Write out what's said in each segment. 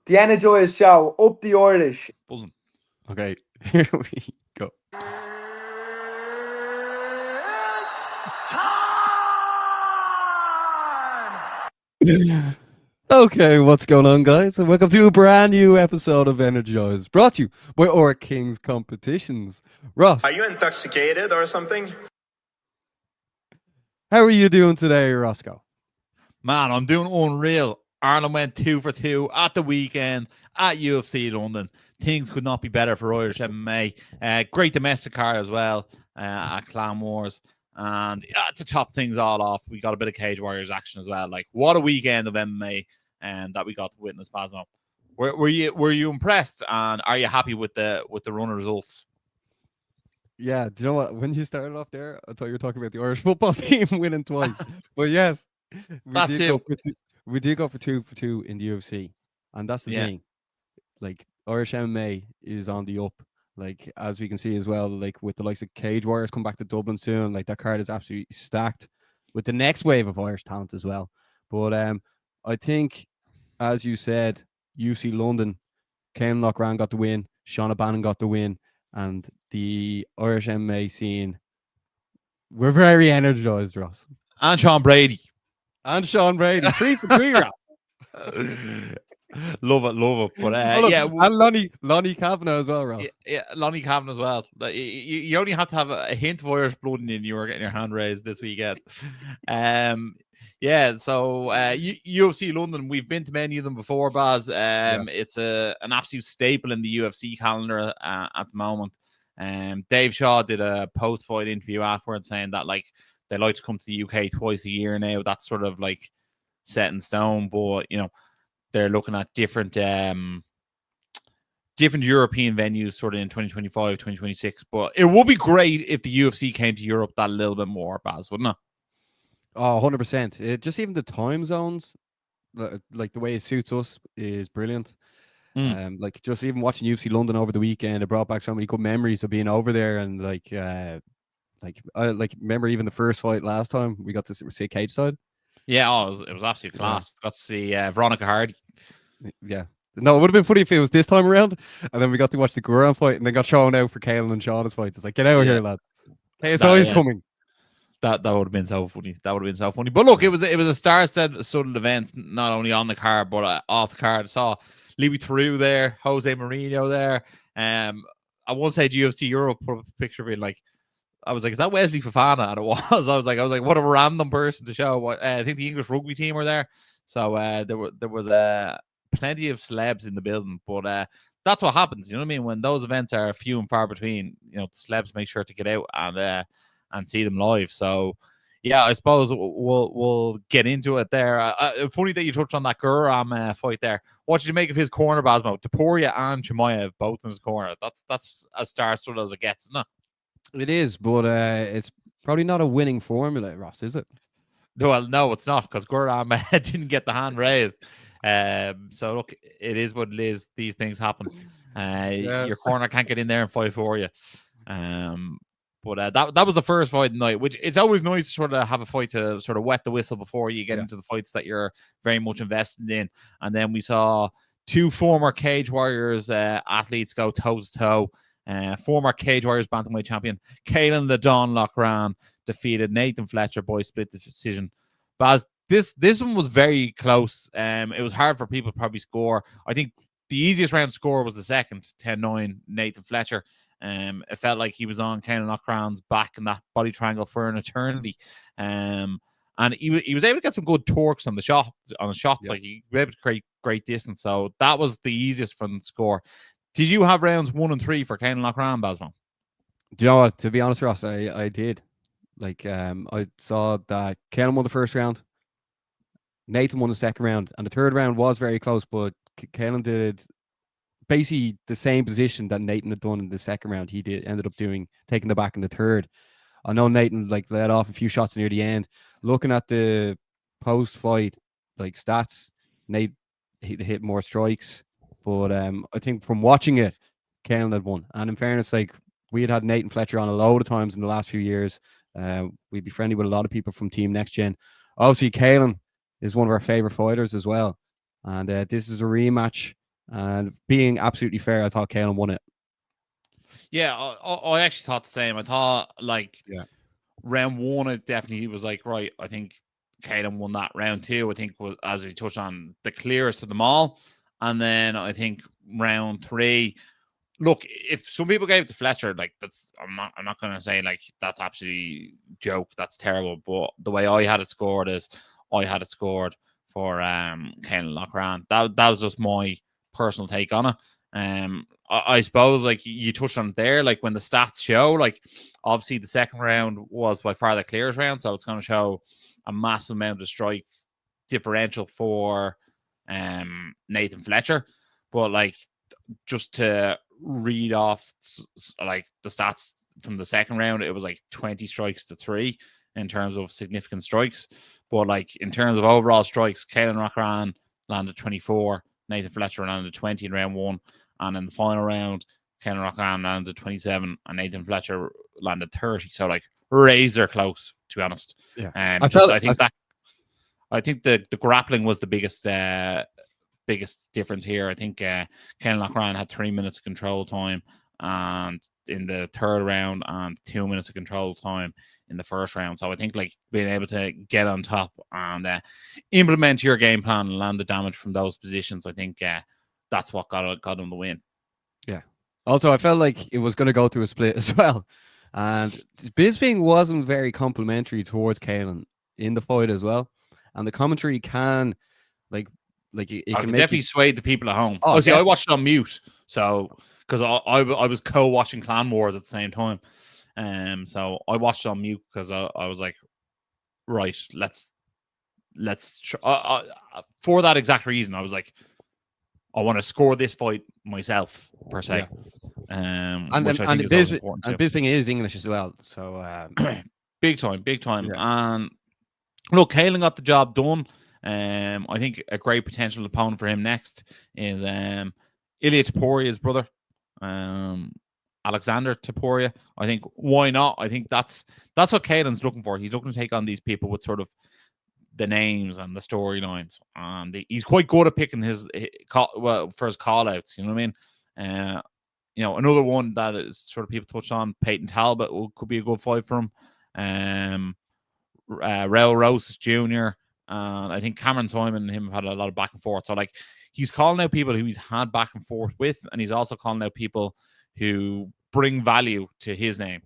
The Energized Show, up the Irish. Buzzing. Okay, here we go. Okay, what's going on, guys? And welcome to a brand new episode of Energized, brought to you by Our Kings Competitions. Ross, are you intoxicated or something? How are you doing today, Roscoe? Man, I'm doing unreal. Ireland went 2 for 2 at the weekend at UFC London. Things could not be better for Irish MMA. Great domestic card as well at Clan Wars. And to top things all off, we got a bit of Cage Warriors action as well. Like, what a weekend of MMA that we got to witness, Basmo. Were you impressed? And are you happy with the run of results? Yeah, do you know what? When you started off there, I thought you were talking about the Irish football team winning twice. But yes, we did go for 2 for 2 in the UFC. And that's the thing. Like, Irish MMA is on the up. Like, as we can see as well, like with the likes of Cage Warriors come back to Dublin soon, like that card is absolutely stacked with the next wave of Irish talent as well. But I think, as you said, UFC London, Caolan Loughran got the win, Shauna Bannon got the win, and the Irish MMA scene, we're very energized, Ross. And Sean Brady. 3 for 3, Ross. Love it. But and Lonnie Kavanagh as well, Ross. Yeah, Lonnie Kavanagh as well. You only have to have a hint of Irish blood in you were getting your hand raised this weekend. So UFC London, we've been to many of them before, Baz. It's an absolute staple in the UFC calendar at the moment. Dave Shaw did a post-fight interview afterwards saying that like they like to come to the UK twice a year now. That's sort of like set in stone, but you know, they're looking at different European venues sort of in 2025, 2026. But it would be great if the UFC came to Europe that a little bit more, Baz, wouldn't it? Oh, 100%. Just even the time zones, like the way it suits us is brilliant. Like just even watching UFC London over the weekend, it brought back so many good memories of being over there. And like remember even the first fight last time we got to see cage side. Yeah, it was absolutely class. Got to see Veronica Hardy. Yeah. No, it would have been funny if it was this time around, and then we got to watch the Guran fight, and then got shown out for Caolan and Shauna's fight. It's like, get out of here, lads. KSI is coming. That would have been so funny. But look, it was a star-studded event, not only on the card but off the card. I saw Louis Theroux there, Jose Mourinho there. I won't say UFC Europe put up a picture being like, I was like, is that Wesley Fofana? And it was. I was like, what a random person to show. I think the English rugby team were there, so there was plenty of celebs in the building. But that's what happens. You know what I mean? When those events are few and far between, you know, the celebs make sure to get out and see them live. So yeah, I suppose we'll get into it there. Funny that you touched on that Guram fight there. What did you make of his corner, Basmo? Topuria and Chimaev both in his corner. That's as star-studded as it gets, isn't it? It is, but it's probably not a winning formula, Ross, is it? No, it's not, because Guram didn't get the hand raised. So look, it is what it is. These things happen. Your corner can't get in there and fight for you. But that was the first fight of the night, which it's always nice to sort of have a fight to sort of wet the whistle before you get into the fights that you're very much invested in. And then we saw 2 former Cage Warriors athletes go toe-to-toe. Former Cage Warriors bantamweight champion Caolan Loughran defeated Nathan Fletcher by split decision. Baz, this one was very close. It was hard for people to probably score. I think the easiest round to score was the second, 10-9, Nathan Fletcher. It felt like he was on Caolan Loughran's back in that body triangle for an eternity. And he was able to get some good torques on the shots. Like he was able to create great distance. So that was the easiest from the score. Did you have rounds 1 and 3 for Caolan Loughran, Basmo? Do you know what? To be honest, Ross, I did. Like, I saw that Caolan won the first round, Nathan won the second round, and the third round was very close, but Caolan did basically the same position that Nathan had done in the second round. He ended up taking the back in the third. I know Nathan let off a few shots near the end. Looking at the post-fight stats, Nate hit more strikes. But I think from watching it, Caolan had won. And in fairness, we had Nathan Fletcher on a load of times in the last few years, We'd be friendly with a lot of people from Team Next Gen. Obviously, Caolan is one of our favorite fighters as well. And this is a rematch. And being absolutely fair, I thought Caolan won it. Yeah, I actually thought the same. I thought round one, it definitely was like, right, I think Caolan won that. Round two, I think, was, as we touched on, the clearest of them all. And then I think round three, look, if some people gave it to Fletcher, like I'm not gonna say like that's absolutely joke, that's terrible. But the way I had it scored is I had it scored for Caolan Loughran. That was just my personal take on it. I suppose like you touched on it there, like when the stats show, like obviously the second round was by far the clearest round, so it's going to show a massive amount of strike differential for Nathan Fletcher. But like just to read off like the stats from the second round, it was like 20 strikes to 3 in terms of significant strikes. But like in terms of overall strikes, Caolan Loughran landed 24, Nathan Fletcher landed 20 in round one, and in the final round, Caolan Loughran landed 27 and Nathan Fletcher landed 30. So like razor close, to be honest. Yeah, I think the grappling was the biggest difference here. I think Caolan Loughran had 3 minutes of control time and in the third round and 2 minutes of control time in the first round. So I think like being able to get on top and implement your game plan and land the damage from those positions, I think that's what got him the win. Yeah. Also, I felt like it was going to go to a split as well. And Bisping wasn't very complimentary towards Caolan in the fight as well. And the commentary can it can definitely sway the people at home. Oh, see, I watched it on mute, so because I was co-watching Clan Wars at the same time, so I watched it on mute because I was like, right, let's for that exact reason. I was like, I want to score this fight myself per se, and which I think is important. And Bisping is English as well, so big time. Yeah. And look, Caolan got the job done. I think a great potential opponent for him next is Ilya Toporia's brother, Alexander Topuria. I think why not? I think that's what Caolan's looking for. He's looking to take on these people with sort of the names and the storylines, and he's quite good at picking for his call outs. You know what I mean? Another one that is sort of people touched on, Peyton Talbot could be a good fight for him. Raul Rosas Jr. And I think Cameron Simon and him have had a lot of back and forth. So like he's calling out people who he's had back and forth with, and he's also calling out people who bring value to his name.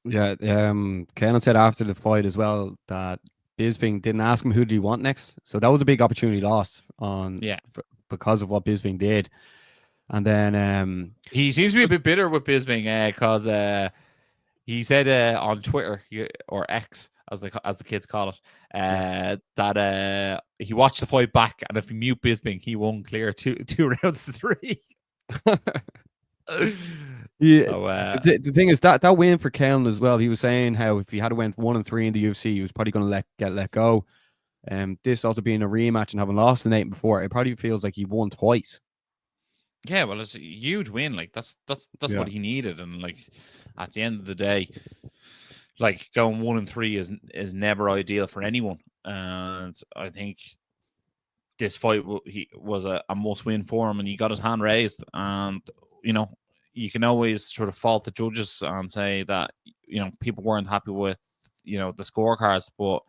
Yeah, Caolan said after the fight as well that Bisping didn't ask him who did he want next, so that was a big opportunity lost because of what Bisping did. And then he seems to be a bit bitter with Bisping because he said on Twitter or X, as the kids call it, that he watched the fight back, and if you mute Bisping, he won clear two rounds to 3. Yeah, so, the thing is that win for Caolan as well. He was saying how if he had went 1-3 in the UFC, he was probably going to get let go. This also being a rematch and having lost the night before, it probably feels like he won twice. Yeah, well, it's a huge win. Like that's what he needed, and like at the end of the day, like going 1-3 is never ideal for anyone. And I think this fight was a must win for him, and he got his hand raised. And you can always sort of fault the judges and say that people weren't happy with the scorecards, but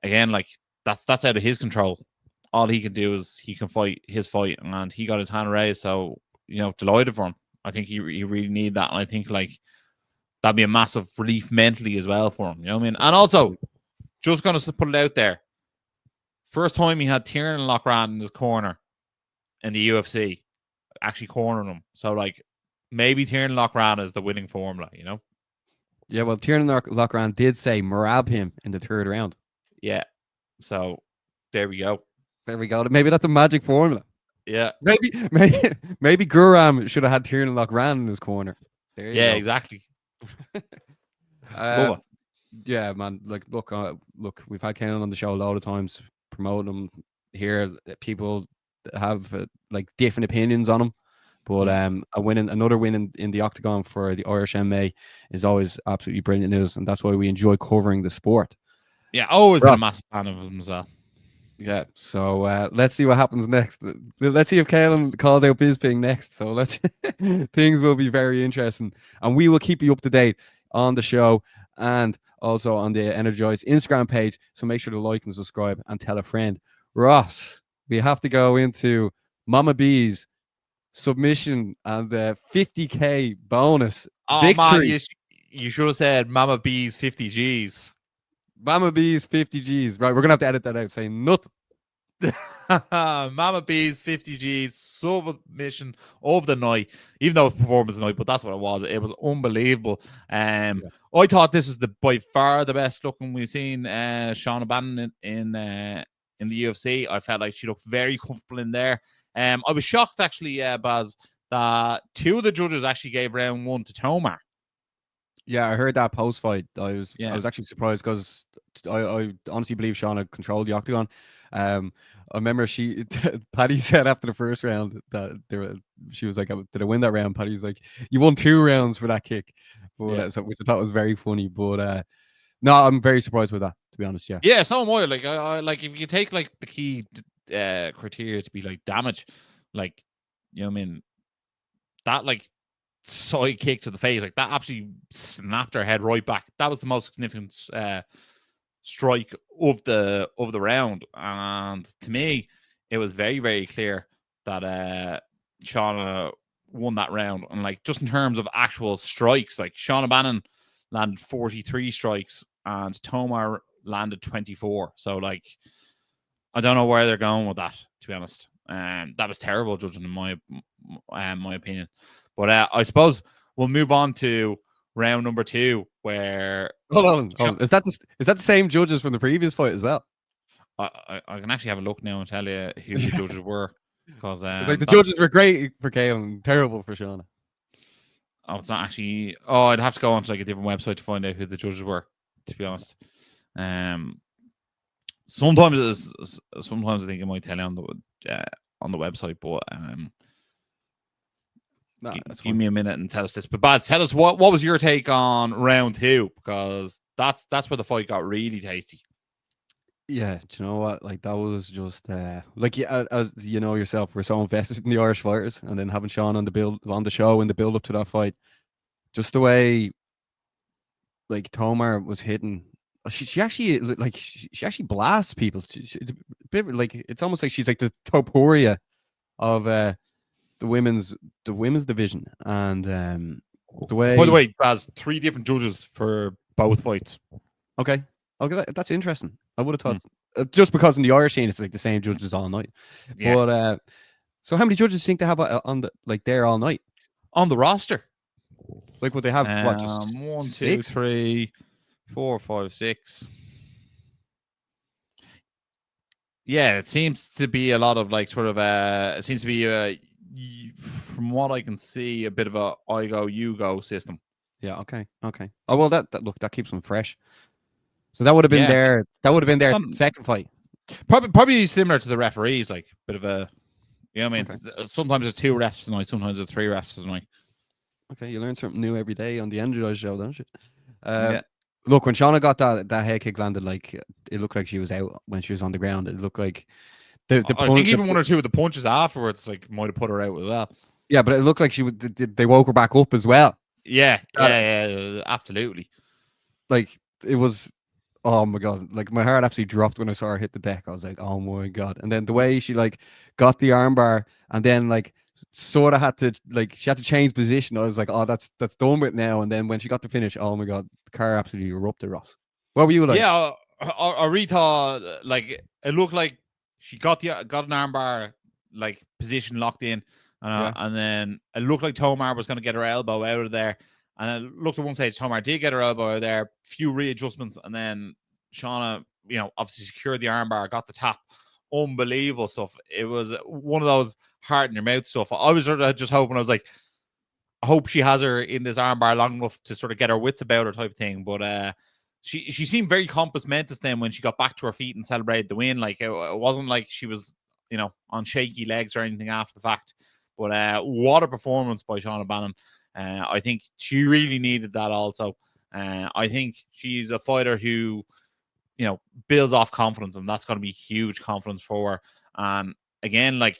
again, like that's out of his control. All he can do is he can fight his fight, and he got his hand raised. So, delighted for him. I think he really need that. And I think like that'd be a massive relief mentally as well for him. You know what I mean? And also, just going to put it out there. First time he had Tiernan Loughran in his corner in the UFC, actually cornering him. So like maybe Tiernan Loughran is the winning formula, Yeah, well, Tiernan Loughran did say Marab him in the third round. Yeah. So there we go. There we go. Maybe that's a magic formula. Yeah. Maybe Guram should have had Tiernan Loughran in his corner. There you go. Exactly. Yeah, man. Like, look, we've had Caolan on the show a lot of times, promoting him here. People have like different opinions on him. But another win in the octagon for the Irish MMA is always absolutely brilliant news, and that's why we enjoy covering the sport. Yeah, always been a massive fan of him as well. Yeah, so let's see what happens next. Let's see if Caolan calls out Bisping next. So things will be very interesting, and we will keep you up to date on the show and also on the Energized Instagram page. So make sure to like and subscribe and tell a friend. Ross, we have to go into Mama B's submission and the 50k bonus victory. Man, you should have said Mama B's 50 G's. Mama B's 50 G's. Right, we're gonna have to edit that out. Saying nothing. Mama B's 50 G's submission of the night, even though it was performance of the night, but that's what it was. It was unbelievable. I thought this is by far the best looking we've seen Shauna Bannon in the UFC. I felt like she looked very comfortable in there. I was shocked actually, Baz, that 2 of the judges actually gave round 1 to Tomar. Yeah, I heard that post fight. I was actually surprised because I honestly believe Shauna controlled the octagon. I remember Paddy said after the first round that she was like, "Did I win that round?" Paddy was like, "You won 2 rounds for that kick," but, which I thought was very funny. But no, I'm very surprised with that, to be honest. Yeah, so am I. Like, I like if you take like the key criteria to be like damage, like, you know what I mean, that like side kick to the face, like that absolutely snapped her head right back. That was the most significant strike of the round, and to me it was very, very clear that Shauna won that round. And like, just in terms of actual strikes, like Shauna Bannon landed 43 strikes and Tomar landed 24. So like, I don't know where they're going with that, to be honest. That was terrible judging in my opinion. But I suppose we'll move on to round number 2, where hold on. Is that the same judges from the previous fight as well? I can actually have a look now and tell you who the judges were, because it's like the judges were great for Caolan, terrible for Shauna. Oh, it's not actually. Oh, I'd have to go onto like a different website to find out who the judges were, to be honest. Sometimes I think it might tell you on the website, but give me a minute and tell us this. But Baz, tell us what was your take on round 2, because that's where the fight got really tasty. Yeah, do you know what? Like, that was just like, as you know yourself, we're so invested in the Irish fighters, and then having Sean on the show in the build up to that fight, just the way like Tomar was hitting. She actually she actually blasts people. It's a bit like, it's almost like she's like the Topuria of the women's division. And the way, by the way, Baz, 3 different judges for both fights. Okay, that's interesting. I would have thought just because in the Irish scene it's like the same judges all night. Yeah. But so how many judges think they have on the there all night on the roster? Like, would they have what, just 1, 2, 3, 4, 5, 6? Yeah, it seems to be a lot of like sort of it seems to be from what I can see, a bit of a I go you go system. Yeah. Okay. Oh well, that keeps them fresh. So that would have been their second fight. Probably similar to the referees, like a bit of a, you know what I mean? Okay. Sometimes it's 2 refs tonight, sometimes it's 3 refs tonight. Okay, you learn something new every day on the Energized Show, don't you? Look, when Shauna got that head kick landed, like, it looked like she was out when she was on the ground. It looked like I think even 1 or 2 of the punches afterwards, like, might have put her out as well. Yeah, but it looked like they woke her back up as well. Yeah, absolutely. Like, it was, oh my God, like my heart absolutely dropped when I saw her hit the deck. I was like, oh my God. And then the way she like got the armbar and then like sort of had to change position. I was like, oh, that's done with now. And then when she got to finish, oh my God, the car absolutely erupted, Ross. What were you like? Yeah, I really thought, like, it looked like she got an armbar like position locked in, and then it looked like Tomar was going to get her elbow out of there. And it looked at one stage, Tomar did get her elbow out of there, few readjustments, and then Shauna, obviously secured the armbar, got the tap. Unbelievable stuff. It was one of those heart in your mouth stuff. I was sort of just hoping, I was like, I hope she has her in this armbar long enough to sort of get her wits about her type of thing. But she seemed very compass mentis then when she got back to her feet and celebrated the win. Like, it wasn't like she was, on shaky legs or anything after the fact. But what a performance by Shauna Bannon. I think she really needed that also. I think she's a fighter who, builds off confidence, and that's going to be huge confidence for her. And again, like,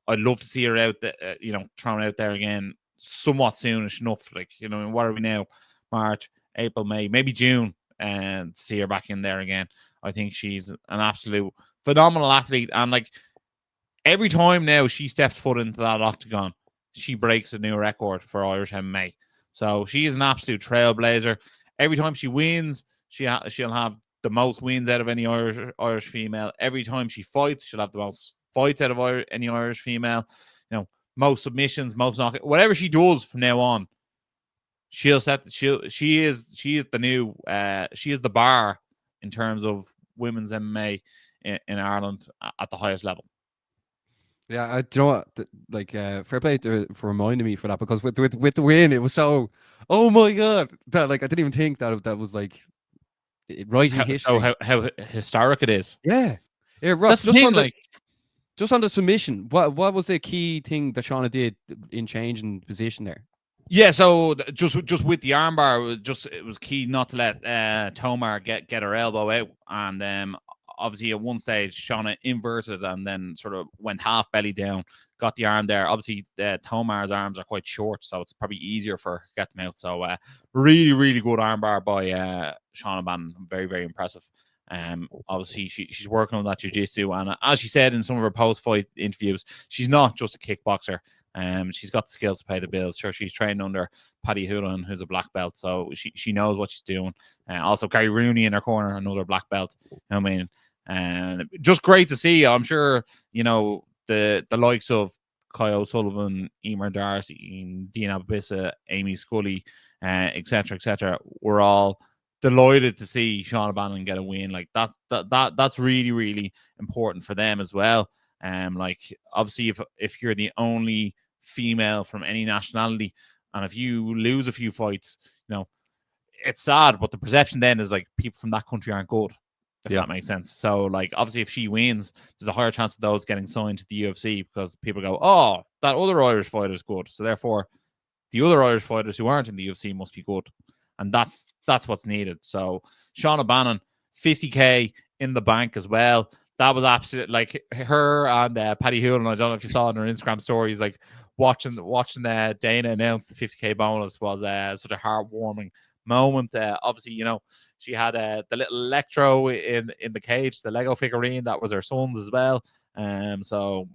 I'd love to see her out there, thrown out there again somewhat soonish enough. Like, what are we now? March, April, May, maybe June, and see her back in there again. I think she's an absolute phenomenal athlete. And like, every time now she steps foot into that octagon, she breaks a new record for Irish MMA. So she is an absolute trailblazer. Every time she wins, she'll have the most wins out of any Irish female. Every time she fights, she'll have the most fights out of any Irish female. Most submissions, most knockouts. Whatever she does from now on, she is the new she is the bar in terms of women's MMA in Ireland at the highest level. Yeah, do you know what? Fair play for reminding me for that, because with the win, it was so, oh my god, that I didn't even think that was like writing history. So how historic it is. Yeah, Ross. That's the thing, just on the submission, what was the key thing that Shauna did in changing position there? Yeah, so just with the armbar, it was key not to let Tomar get her elbow out, and obviously at one stage Shauna inverted and then sort of went half belly down, got the arm there. Obviously, Tomar's arms are quite short, so it's probably easier for her to get them out. So really, really good armbar by Shauna Bannon. Very, very impressive. Obviously she's working on that jiu-jitsu, and as she said in some of her post-fight interviews, she's not just a kickboxer. She's got the skills to pay the bills. Sure, she's trained under Paddy Houlihan, who's a black belt, so she knows what she's doing. Also, Gary Rooney in her corner, another black belt. I mean, and just great to see. I'm sure the likes of Kai O'Sullivan, Emer Darcy, Dean Abissa, Amy Scully, etc., were all delighted to see Shauna Bannon get a win. Like that's really, really important for them as well. Obviously, if you're the only female from any nationality, and if you lose a few fights, it's sad, but the perception then is like people from that country aren't good, if that makes sense. So like, obviously if she wins, there's a higher chance of those getting signed to the UFC, because people go, oh, that other Irish fighter is good, so therefore the other Irish fighters who aren't in the UFC must be good. And that's what's needed. So Shauna Bannon, 50k in the bank as well. That was absolute, like, her and Paddy Houlihan. I don't know if you saw in her Instagram stories, like watching Dana announce the 50k bonus was such a heartwarming moment. Obviously, she had the little electro in the cage, the Lego figurine that was her son's as well. So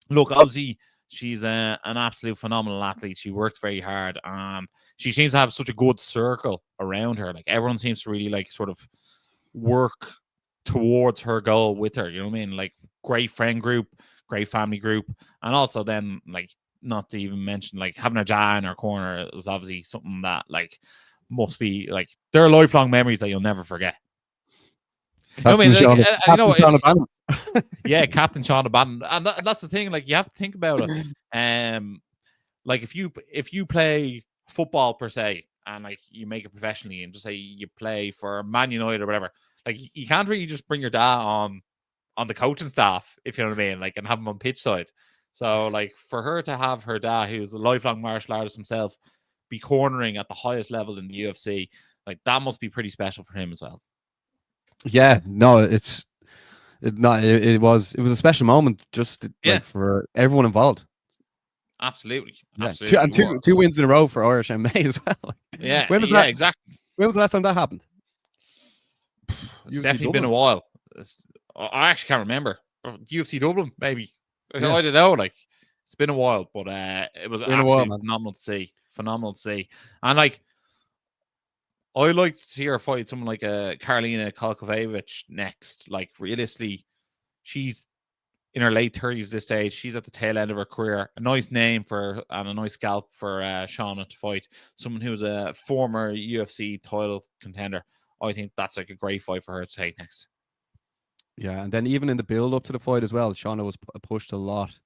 look, obviously she's an absolute phenomenal athlete. She works very hard. She seems to have such a good circle around her. Like, everyone seems to really like sort of work towards her goal with her. You know what I mean? Like, great friend group, great family group, and also then, like, not to even mention, like, having her dad in her corner is obviously something that, like, must be like, there are lifelong memories that you'll never forget. Captain Shauna Bannon. Yeah, Captain Shauna Bannon, and that's the thing. Like, you have to think about it. Like, if you play football per se, and like you make it professionally, and just say you play for Man United or whatever, like, you can't really just bring your dad on the coaching staff, if you know what I mean, like, and have him on pitch side. So like, for her to have her dad, who's a lifelong martial artist himself, be cornering at the highest level in the UFC, like, that must be pretty special for him as well. Yeah, no, it was a special moment, just like for everyone involved. Absolutely. Yeah. Absolutely. Two wins in a row for Irish MMA as well. Yeah. When was that? Exactly. When was the last time that happened? It's definitely been a while. I actually can't remember. UFC Dublin, maybe. Yeah. I don't know. Like, it's been a while, but it was absolutely phenomenal to see. Phenomenal to see. And like, I like to see her fight someone like Karolina Kowalkiewicz next. Like, realistically, she's in her late 30s this stage. She's at the tail end of her career. A nice name for her, and a nice scalp for Shauna to fight. Someone who's a former UFC title contender. I think that's like a great fight for her to take next. Yeah, and then even in the build up to the fight as well, Shauna was pushed a lot.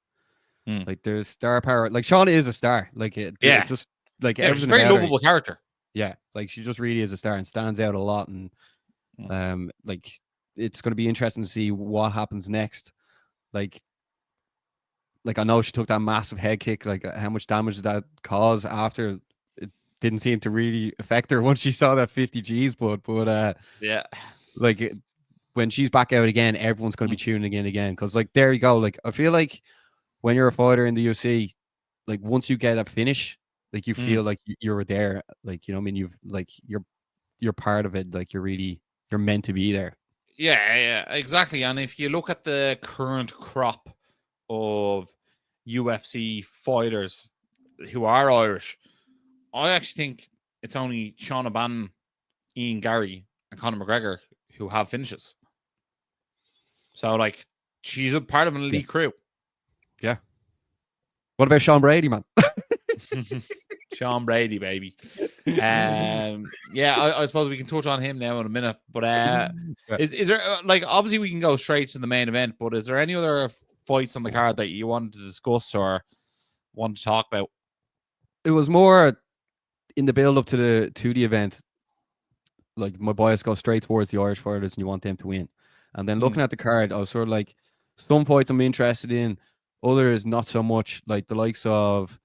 Like, there's star power. Like, Shauna is a star. Like, just like everything. She's a very lovable character. Yeah, like, she just really is a star and stands out a lot. And like, it's going to be interesting to see what happens next. Like, like I know she took that massive head kick. Like how much damage did that cause after? It didn't seem to really affect her once she saw that 50 G's. But yeah, like when she's back out again, everyone's going to be tuning in again. Because like there you go. Like I feel like when you're a fighter in the UFC, like once you get a finish, like you feel like you're there. Like, you know what I mean? You've like you're part of it. Like you're meant to be there. Yeah, exactly. And if you look at the current crop of UFC fighters who are Irish, I actually think it's only Shauna Bannon, Ian Gary, and Conor McGregor who have finishes. So, like, she's a part of an elite crew. Yeah. What about Sean Brady, man? Sean Brady, baby. Yeah, I suppose we can touch on him now in a minute. But is there like obviously we can go straight to the main event, but is there any other fights on the card that you wanted to discuss or want to talk about? It was more in the build up to the event. Like my bias goes straight towards the Irish fighters, and you want them to win. And then looking at the card, I was sort of like, some fights I'm interested in, others not so much. Like the likes of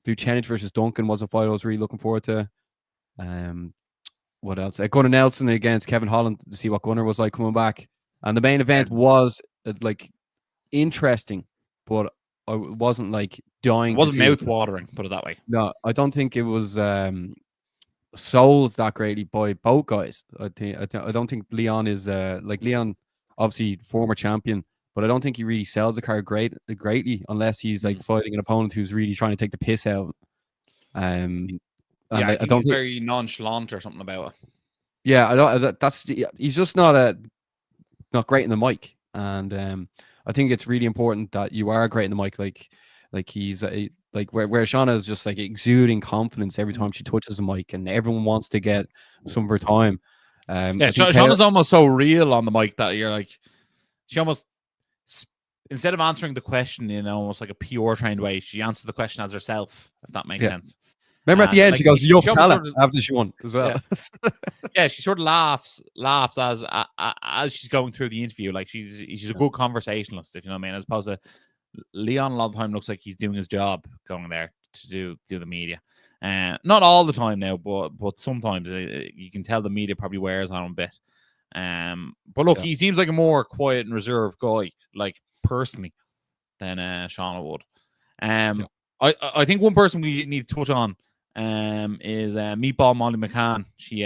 Vucenic versus Duncan was a fight I was really looking forward to. What else? Gunnar Nelson against Kevin Holland to see what Gunnar was like coming back. And the main event was like interesting, but I wasn't like dying. It wasn't to see mouth watering, put it that way. No, I don't think it was sold that greatly by both guys. I don't think Leon is like Leon, obviously former champion, but I don't think he really sells the card greatly unless he's like fighting an opponent who's really trying to take the piss out. And yeah, I don't he's very nonchalant or something about it. Yeah, he's just not great in the mic, and I think it's really important that you are great in the mic. Like he's like where Shauna is just like exuding confidence every time she touches the mic, and everyone wants to get some of her time. Yeah, Shauna's almost so real on the mic that you're like, she almost, instead of answering the question in almost like a pure trained way, she answers the question as herself, if that makes sense. Remember at the end, like, she goes, "You'll tell her," after she won as well. Yeah, she sort of laughs as she's going through the interview. Like she's a good conversationalist, if you know what I mean. As opposed to Leon, a lot of the time looks like he's doing his job going there to do the media. Not all the time now, but sometimes you can tell the media probably wears on him a bit. But look, he seems like a more quiet and reserved guy, like personally, than Shauna would. I think one person we need to touch on is Meatball Molly McCann. She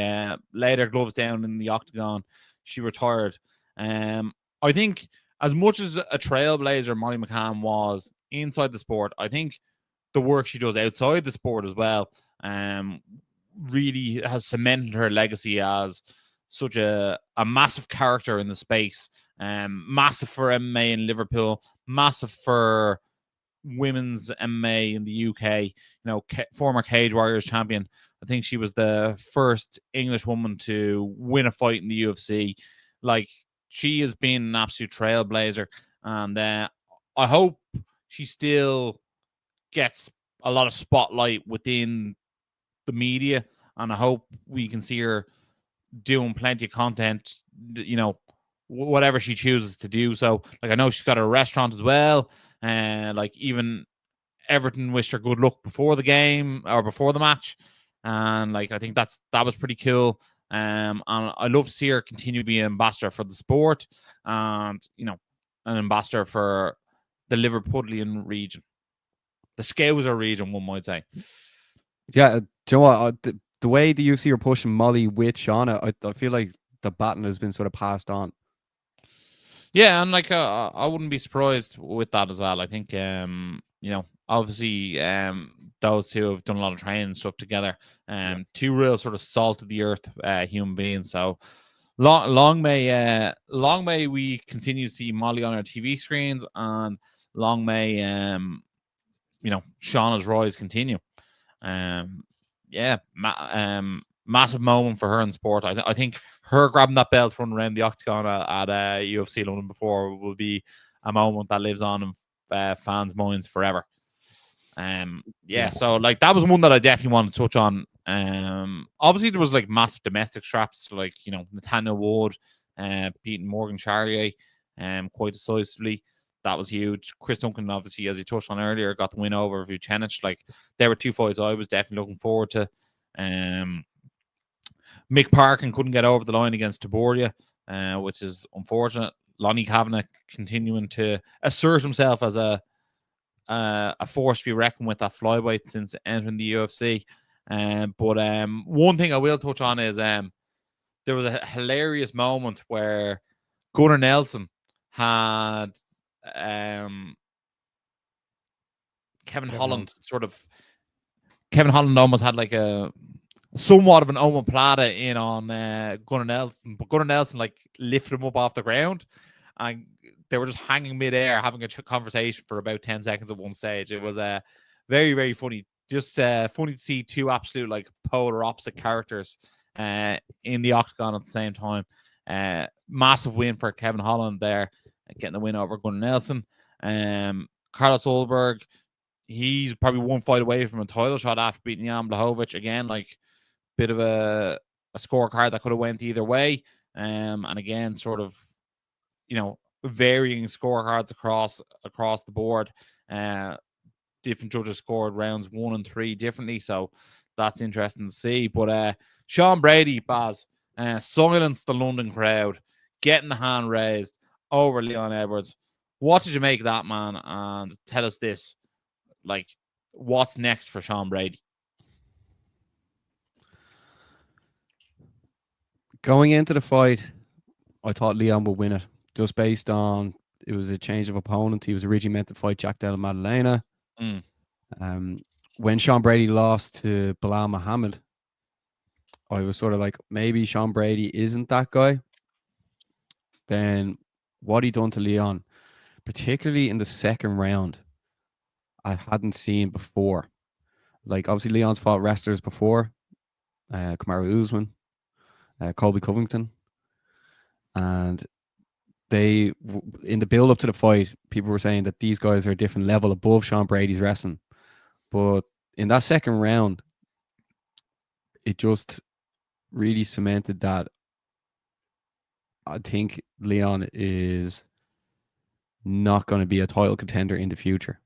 laid her gloves down in the octagon. She retired. I think as much as a trailblazer Molly McCann was inside the sport, I think the work she does outside the sport as well really has cemented her legacy as such a massive character in the space. Massive for MMA in Liverpool, massive for women's MMA in the UK. You know, former Cage Warriors champion. I think she was the first English woman to win a fight in the UFC. Like, she has been an absolute trailblazer, and I hope she still gets a lot of spotlight within the media, and I hope we can see her doing plenty of content, you know, whatever she chooses to do. So, like, I know she's got a restaurant as well, and like even Everton wished her good luck before the game or before the match, and like I think that was pretty cool. And I love to see her continue to be an ambassador for the sport, and you know, an ambassador for the Liverpudlian region, the Scouser region, one might say. Yeah, do you know what? The way the UFC are pushing Molly with Shauna, I feel like the baton has been sort of passed on. Yeah, and like I wouldn't be surprised with that as well. I think you know, obviously those two have done a lot of training and stuff together. Two real sort of salt of the earth human beings. So long may we continue to see Molly on our TV screens, and long may you know, Shauna's rise continue. Massive moment for her in sport. I think her grabbing that belt running around the octagon at UFC London before will be a moment that lives on in fans' minds forever. So like that was one that I definitely wanted to touch on. Obviously there was like massive domestic straps, like, you know, Nathaniel Wood beating Morgan Charrier quite decisively. that was huge. Chris Duncan, obviously, as you touched on earlier, got the win over Vucenic. Like, there were 2 fights I was definitely looking forward to. Mick Parkin couldn't get over the line against Taborya, which is unfortunate. Lonnie Kavanagh continuing to assert himself as a force to be reckoned with at flyweight since entering the UFC. But one thing I will touch on is there was a hilarious moment where Gunnar Nelson had Kevin Holland almost had like a somewhat of an omoplata in on Gunnar Nelson, but Gunnar Nelson like lifted him up off the ground, and they were just hanging midair having a conversation for about 10 seconds at one stage. It was very, very funny. Just funny to see 2 absolute like polar opposite characters in the octagon at the same time. Massive win for Kevin Holland there, getting the win over Gunnar Nelson. Carlos Ulberg, he's probably 1 fight away from a title shot after beating Jan Blachowicz. Again, like, bit of a scorecard that could have went either way. And again, sort of, varying scorecards across the board. Different judges scored rounds 1 and 3 differently, so that's interesting to see. But Sean Brady, Baz, silenced the London crowd, getting the hand raised over Leon Edwards. What did you make of that, man? And tell us this, like, what's next for Sean Brady? Going into the fight, I thought Leon would win it, just based on it was a change of opponent. He was originally meant to fight Jack Della Maddalena. When Sean Brady lost to Bilal Muhammad, I was sort of like, maybe Sean Brady isn't that guy. Then what he done to Leon, particularly in the second round, I hadn't seen before. Like, obviously Leon's fought wrestlers before, Kamaru Usman, Colby Covington, and they, in the build up to the fight, people were saying that these guys are a different level above Sean Brady's wrestling. But in that second round, it just really cemented that I think Leon is not going to be a title contender in the future.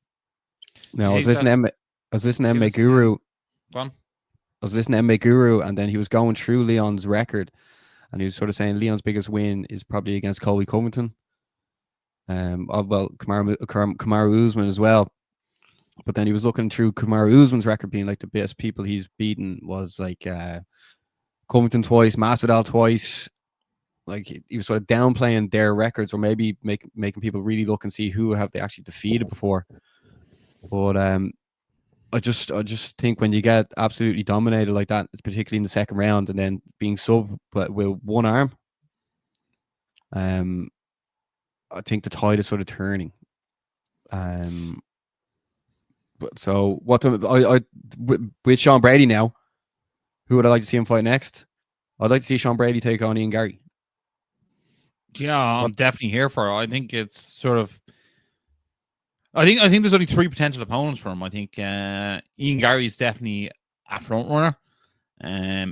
Now, I was listening to MMA Guru. I was listening to MMA Guru, and then he was going through Leon's record, and he was sort of saying Leon's biggest win is probably against Colby Covington. Kamaru Usman as well. But then he was looking through Kamaru Usman's record, being like the best people he's beaten was like Covington twice, Masvidal twice. Like, he was sort of downplaying their records, or maybe making people really look and see who have they actually defeated before. But I just think when you get absolutely dominated like that, particularly in the second round, and then being sub but with one arm, I think the tide is sort of turning. But so with Sean Brady now, who would I like to see him fight next? I'd like to see Sean Brady take on Ian Garry. Yeah, I'm definitely here for it. I think it's sort of. I think there's only 3 potential opponents for him. I think Ian Garry is definitely a front runner.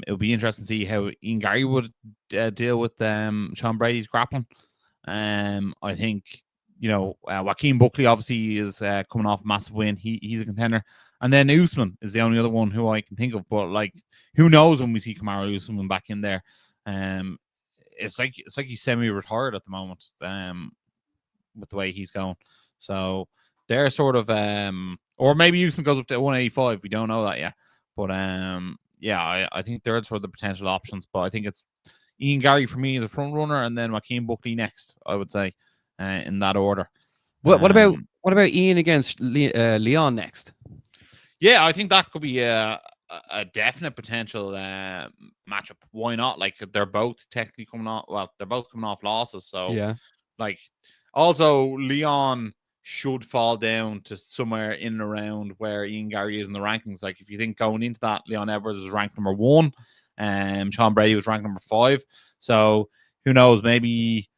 It'll be interesting to see how Ian Garry would deal with Sean Brady's grappling. I think Joaquin Buckley obviously is coming off a massive win. He's a contender, and then Usman is the only other one who I can think of. But like, who knows when we see Kamaru Usman back in there? It's like he's semi-retired at the moment. With the way he's going, so they're sort of or maybe Usman goes up to 185. We don't know that yet, but I think they're sort of the potential options. But I think it's Ian Garry for me as a front runner, and then Joaquin Buckley next, I would say, in that order. What about Ian against Leon next? Yeah, I think that could be a definite potential matchup. Why not? Like, they're both technically coming off. Well, they're both coming off losses, so yeah. Like, also Leon should fall down to somewhere in and around where Ian Garry is in the rankings. Like, if you think going into that, Leon Edwards is ranked number 1, and Sean Brady was ranked number 5. So who knows? Maybe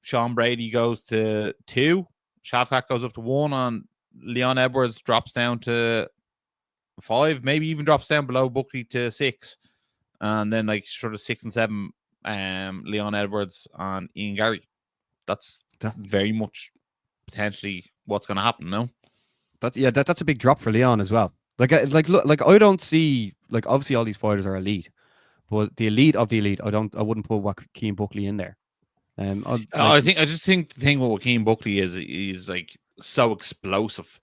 Sean Brady goes to 2, Shavkat goes up to 1, and Leon Edwards drops down to 5. Maybe even drops down below Buckley to 6, and then like sort of 6 and 7, Leon Edwards and Ian Garry. That's very much potentially what's going to happen. No, that's a big drop for Leon as well. Look, I don't see, like, obviously all these fighters are elite, but the elite of the elite, I wouldn't put Joaquin Buckley in there. I just think the thing with Joaquin Buckley is he's like so explosive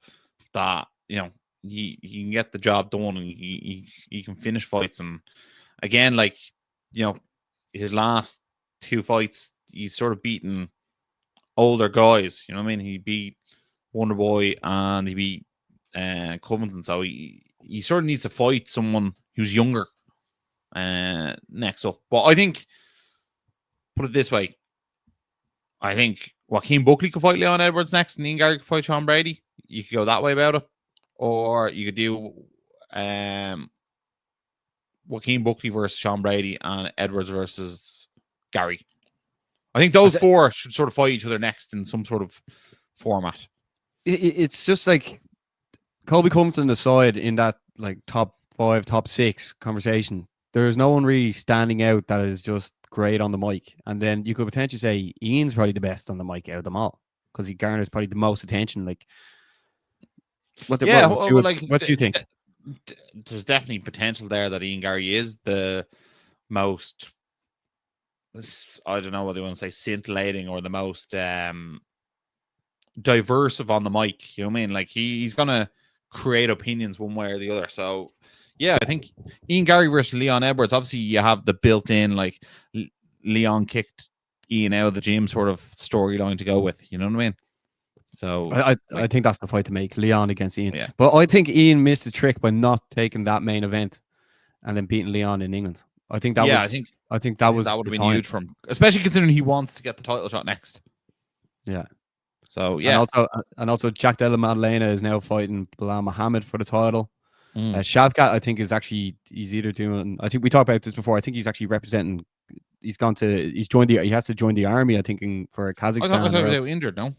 that he can get the job done, and he can finish fights. And again, like, his last 2 fights, he's sort of beaten older guys. You know what I mean? He beat Wonder Boy and he beat Covington, so he sort of needs to fight someone who's younger next up. But I think, put it this way, I think Joaquin Buckley could fight Leon Edwards next, and Ian Garry could fight Sean Brady. You could go that way about it, or you could do Joaquin Buckley versus Sean Brady and Edwards versus Gary. I think those 4 should sort of fight each other next in some sort of format. It's just like Colby Covington aside, in that like top 5, top 6 conversation, there is no one really standing out that is just great on the mic. And then you could potentially say Ian's probably the best on the mic out of them all, because he garners probably the most attention. Like, what do you think? There's definitely potential there that Ian Garry is the most, I don't know what they want to say, scintillating, or the most diverse of on the mic. You know what I mean? Like, he's gonna create opinions one way or the other. So yeah, I think Ian Garry versus Leon Edwards, obviously you have the built-in, like, Leon kicked Ian out of the gym sort of storyline to go with. You know what I mean? So I think that's the fight to make, Leon against Ian. Yeah. But I think Ian missed a trick by not taking that main event and then beating Leon in England. I think that would have been huge for him, especially considering he wants to get the title shot next. Yeah. So yeah, and also Jack Della Maddalena is now fighting Bilal Muhammad for the title. Shavkat, I think, is actually, he's either doing, I think we talked about this before, I think he's actually representing, he has to join the army, I think, for Kazakhstan. I thought they were injured, no?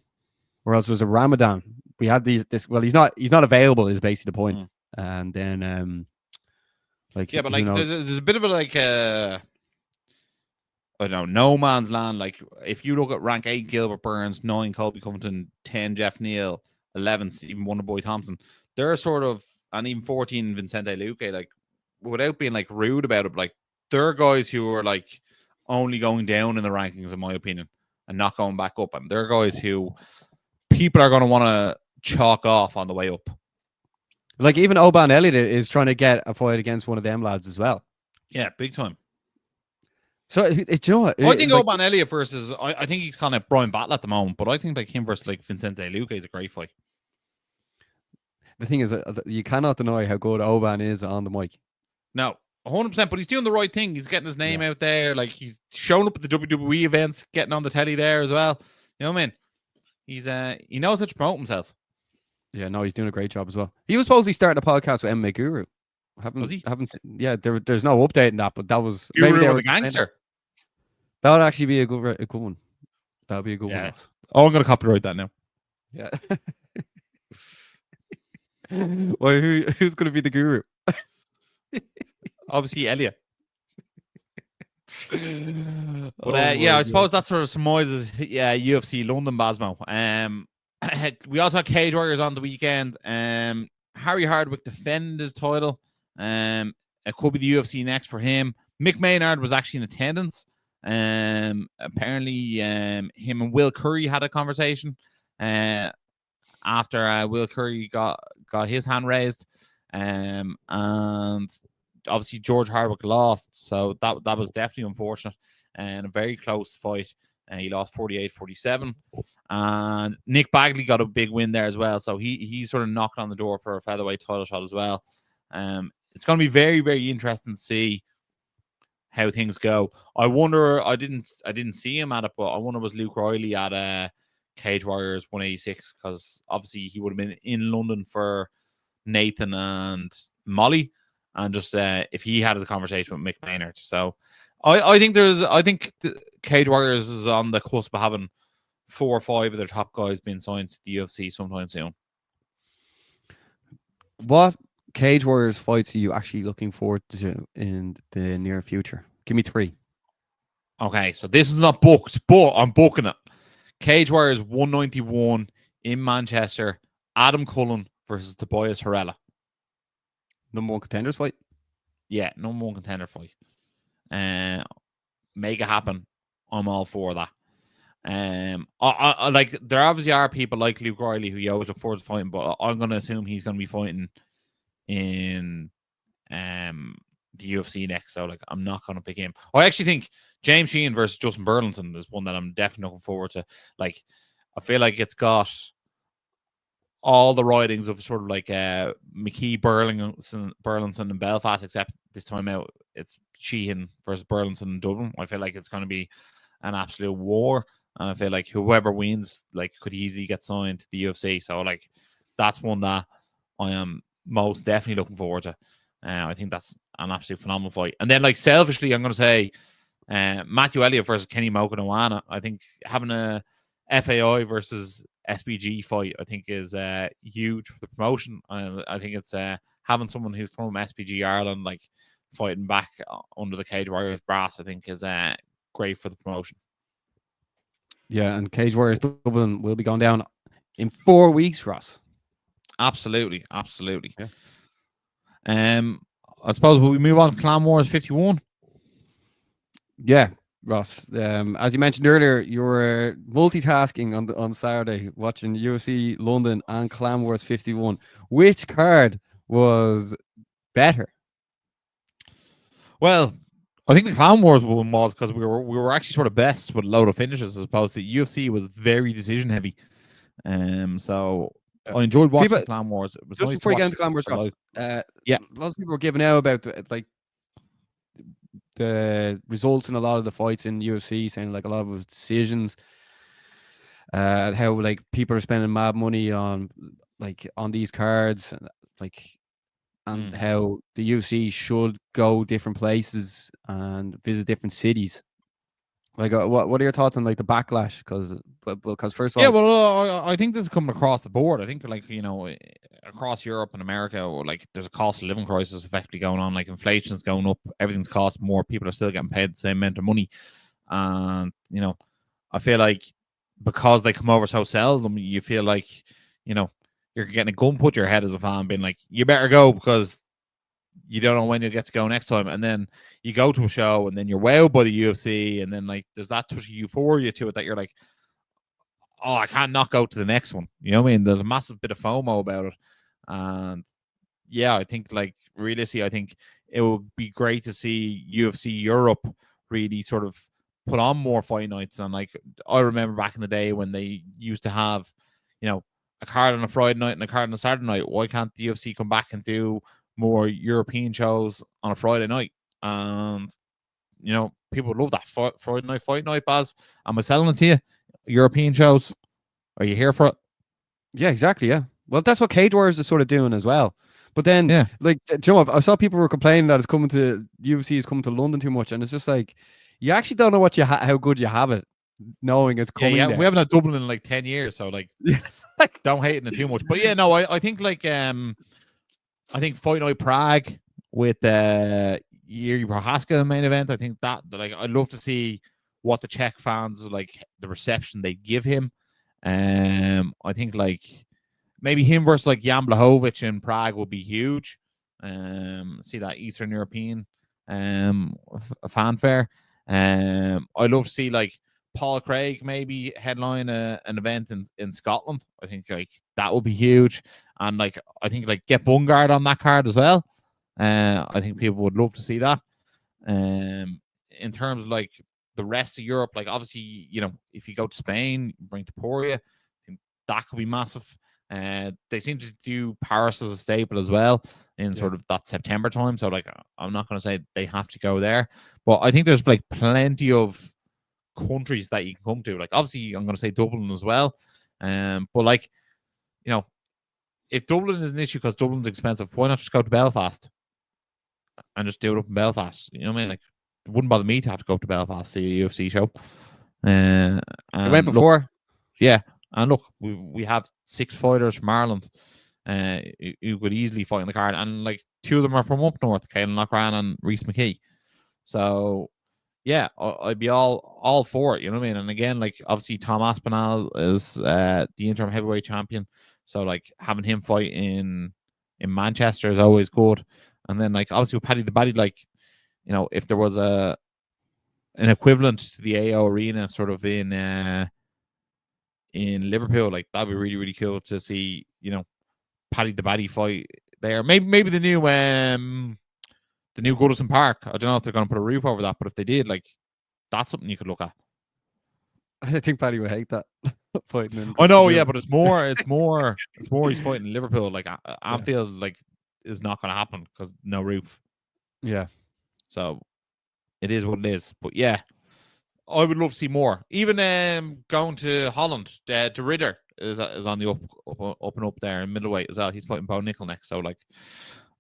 Or else was a Ramadan. We had this. Well, he's not available, is basically the point. And then like, yeah, but like there's a bit of a, like, I don't know, no man's land. Like, if you look at rank 8 Gilbert Burns, 9 Colby Covington, 10 Jeff Neal, 11 Stephen Wonderboy Thompson, they're sort of, and even 14 Vicente Luque, like, without being like rude about it, but like, they're guys who are like only going down in the rankings, in my opinion, and not going back up. And they're guys who people are going to want to chalk off on the way up. Like, even Oban Elliott is trying to get a fight against one of them lads as well. Yeah, big time. So, do you know what? I think Oban Elliott versus, I think he's kind of Brian Battle at the moment, but I think like him versus like Vicente Luque is a great fight. The thing is, you cannot deny how good Oban is on the mic. No, 100%, but he's doing the right thing. He's getting his name out there. Like, he's showing up at the WWE events, getting on the telly there as well. You know what I mean? He's he knows how to promote himself. Yeah, no, he's doing a great job as well. He was supposedly starting a podcast with MMA Guru. Was he? Yeah, there's no update in that, but that was Guru maybe the gangster. That would actually be a good one. That would be a good one. Oh, I'm going to copyright that now. Yeah. Well, who's going to be the guru? Obviously, Elliot. But I suppose that sort of surmises UFC London, Basmo. We also had Cage Warriors on the weekend. Harry Hardwick defended his title. It could be the UFC next for him. Mick Maynard was actually in attendance. Apparently, him and Will Curry had a conversation after Will Curry got his hand raised, and obviously George Hardwick lost, so that was definitely unfortunate and a very close fight. And he lost 48-47, and Nick Bagley got a big win there as well, so he sort of knocked on the door for a featherweight title shot as well. It's going to be very, very interesting to see how things go. I wonder, I didn't see him at it, but I wonder, was Luke Riley at Cage Warriors 186, because obviously he would have been in London for Nathan and Molly, and just if he had a conversation with Mick Maynard. So I think the Cage Warriors is on the cusp of having 4 or 5 of their top guys being signed to the UFC sometime soon. What Cage Warriors fights are you actually looking forward to in the near future? Give me 3. Okay, so this is not booked, but I'm booking it. Cage Warriors 191 in Manchester. Adam Cullen versus Tobias Harrella. Number 1 contenders fight. Yeah, number 1 contender fight. Make it happen. I'm all for that. I like, there obviously are people like Luke Riley who you always look forward to fighting, but I'm going to assume he's going to be fighting in the UFC next. So like, I'm not going to pick him. I actually think James Sheehan versus Justin Burlington is one that I'm definitely looking forward to. Like, I feel like it's got all the writings of sort of like McKee, Burlington, and Belfast, except this time out it's Sheehan versus Burlington in Dublin. I feel like it's going to be an absolute war, and I feel like whoever wins like could easily get signed to the UFC. So like, that's one that I am most definitely looking forward to. I think that's an absolute phenomenal fight. And then like, selfishly, I'm going to say Matthew Elliott versus Kenny Mokunawana. I think having a FAI versus SBG fight, I think, is huge for the promotion. I think it's having someone who's from SBG Ireland like fighting back under the Cage Warriors brass, I think, is great for the promotion. Yeah, and Cage Warriors Dublin will be going down in 4 weeks, Ross. Absolutely. Yeah. I suppose we move on to Clan Wars 51. Yeah, Ross. As you mentioned earlier, you were multitasking on Saturday, watching UFC London and Clan Wars 51. Which card was better? Well, I think the Clan Wars one was because we were actually sort of best with a load of finishes, as opposed to UFC was very decision heavy. So I enjoyed watching Clan Wars. It was just nice before to you get into Clan Wars, Ross, lots of people were giving out about like the results in a lot of the fights in UFC, saying like a lot of decisions. How like people are spending mad money on these cards, and how the UFC should go different places and visit different cities. Like, what are your thoughts on like the backlash? Because first of all, yeah, well, I think this is coming across the board. I think like, across Europe and America, or like there's a cost of living crisis effectively going on. Like, inflation's going up, everything's cost more. People are still getting paid the same amount of money, and I feel like because they come over so seldom, you feel like you're getting a gun put to your head as a fan, being like, you better go because you don't know when you'll get to go next time. And then you go to a show and then you're wowed by the UFC, and then like there's that touch of euphoria to it that you're like, oh, I can't not go to the next one. You know what I mean? There's a massive bit of FOMO about it. And yeah, I think like realistically, I think it would be great to see UFC Europe really sort of put on more fight nights. And like, I remember back in the day when they used to have, a card on a Friday night and a card on a Saturday night. Why can't the UFC come back and do more European shows on a Friday night? And people would love that Friday night fight night, Baz. Am I selling it to you? European shows, are you here for it? Yeah, exactly. Yeah, well, that's what Cage Warriors is sort of doing as well. But then, like, do you know what? I saw people were complaining that UFC is coming to London too much, and it's just like, you actually don't know what how good you have it, knowing it's coming. Yeah, there. We haven't had Dublin in like 10 years, so like, don't hate it too much. But yeah, no, I think like I think Fight Night Prague with Yuri Prohaska in the main event. I think that like, I'd love to see what the Czech fans like, the reception they give him. I think like maybe him versus like Jan Blachowicz in Prague would be huge. See that Eastern European fanfare. I'd love to see like Paul Craig maybe headline an event in Scotland. I think like that would be huge. And like, I think like get Bungard on that card as well. I think people would love to see that. In terms of like the rest of Europe, like obviously, if you go to Spain, bring Taporia, I think that could be massive. They seem to do Paris as a staple as well in sort of that September time. So like, I'm not going to say they have to go there, but I think there's like plenty of countries that you can come to. Like obviously, I'm going to say Dublin as well. But like, if Dublin is an issue because Dublin's expensive, why not just go to Belfast and just do it up in Belfast? You know what I mean? Like, it wouldn't bother me to have to go to Belfast to see a UFC show. I went before. Look, yeah, and look, we have 6 fighters from Ireland who could easily fight in the card, and like 2 of them are from up north, Caolan Loughran and Rhys McKee. So yeah, I'd be all for it. You know what I mean? And again, like obviously Tom Aspinall is the interim heavyweight champion, so like having him fight in Manchester is always good. And then like obviously with Paddy the Baddy, like if there was an equivalent to the AO Arena sort of in Liverpool, like that'd be really really cool to see. Paddy the Baddy fight there. Maybe the new Goodison Park. I don't know if they're going to put a roof over that, but if they did, like that's something you could look at. I think Paddy would hate that fighting. I know, yeah, but it's more he's fighting in Liverpool. Like Anfield, like is not going to happen because no roof. Yeah. So it is what it is. But yeah, I would love to see more. Even going to Holland, De Ridder is on the up and up there in middleweight as well. He's fighting Bo Nickel next. So like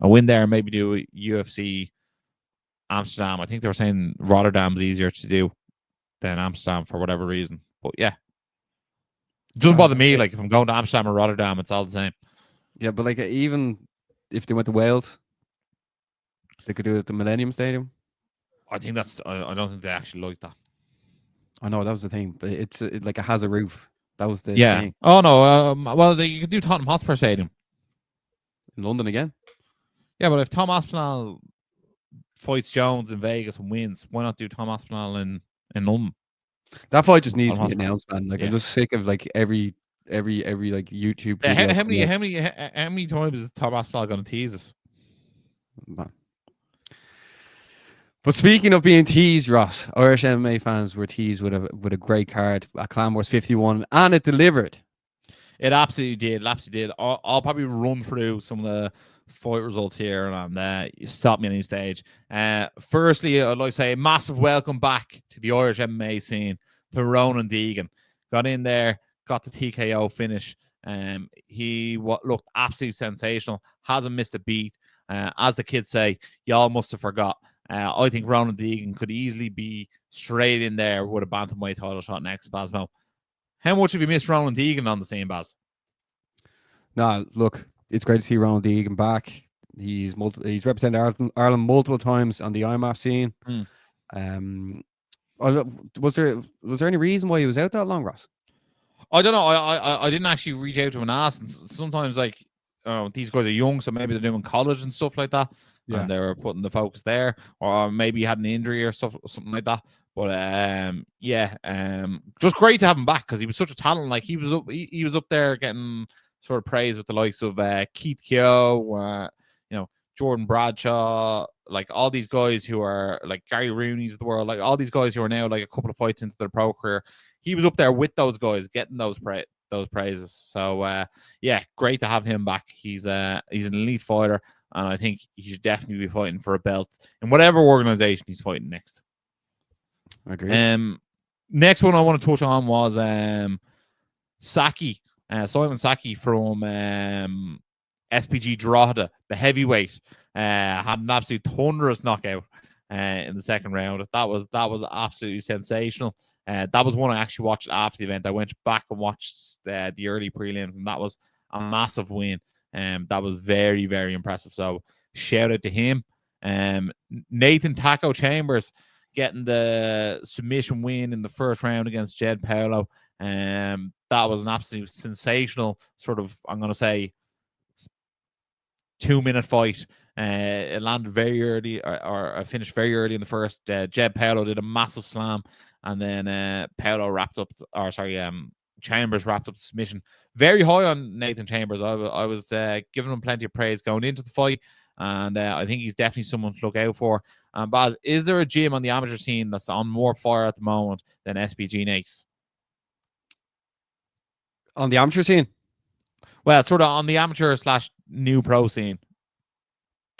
a win there, maybe do a UFC Amsterdam. I think they were saying Rotterdam's easier to do than Amsterdam for whatever reason. But yeah, it doesn't bother me. Like if I'm going to Amsterdam or Rotterdam, it's all the same. Yeah, but like even if they went to Wales, they could do it at the Millennium Stadium. I think that's. I don't think they actually like that. I know that was the thing, but it has a roof. That was the thing. Oh no. Well, you could do Tottenham Hotspur Stadium in London again. Yeah, but if Tom Aspinall fights Jones in Vegas and wins, why not do Tom Aspinall in London? That fight just needs to be announced, man. Like I'm just sick of like every like YouTube video. How many times is Tom Aspinall going to tease us? Man. But speaking of being teased, Ross, Irish MMA fans were teased with a great card at Clan Wars 51, and it delivered. It absolutely did. I'll probably run through some of the fight results here, and you stop me on any stage. Firstly, I'd like to say a massive welcome back to the Irish MMA scene to Ronan Deegan. Got in there, got the TKO finish. He looked absolutely sensational. Hasn't missed a beat. As the kids say, y'all must have forgot. I think Ronan Deegan could easily be straight in there with a bantamweight title shot next, Basmo. How much have you missed Ronan Deegan on the scene, Baz? Nah, look, it's great to see Ronan Deegan back. He's represented Ireland multiple times on the IMAF scene. Was there any reason why he was out that long, Ross? I don't know. I didn't actually reach out to him and ask. And sometimes, like, these guys are young, so maybe they're doing college and stuff like that. Yeah. And they were putting the focus there, or maybe he had an injury or something like that. But just great to have him back because he was such a talent. Like he was up there getting sort of praise with the likes of Keith Keogh, Jordan Bradshaw, like all these guys who are like Gary Rooney's of the world, like all these guys who are now like a couple of fights into their pro career. He was up there with those guys getting those praises. So great to have him back. He's an elite fighter. And I think he should definitely be fighting for a belt in whatever organization he's fighting next. I agree. Next one I want to touch on was Saki, Simon Saki from SPG Drogheda, the heavyweight. Had an absolute thunderous knockout in the second round. That was absolutely sensational. That was one I actually watched after the event. I went back and watched the early prelims, and that was a massive win. That was very, very impressive. So shout out to him. Nathan Taco Chambers getting the submission win in the first round against Jed Paolo. That was an absolute sensational sort of, I'm going to say, 2-minute fight. It landed very early, or finished very early in the first. Jed Paolo did a massive slam, and then Paolo Chambers wrapped up the submission. Very high on Nathan Chambers. I was giving him plenty of praise going into the fight, and I think he's definitely someone to look out for. Baz, is there a gym on the amateur scene that's on more fire at the moment than SPG Nace? On the amateur scene? Well, sort of on the amateur / new pro scene.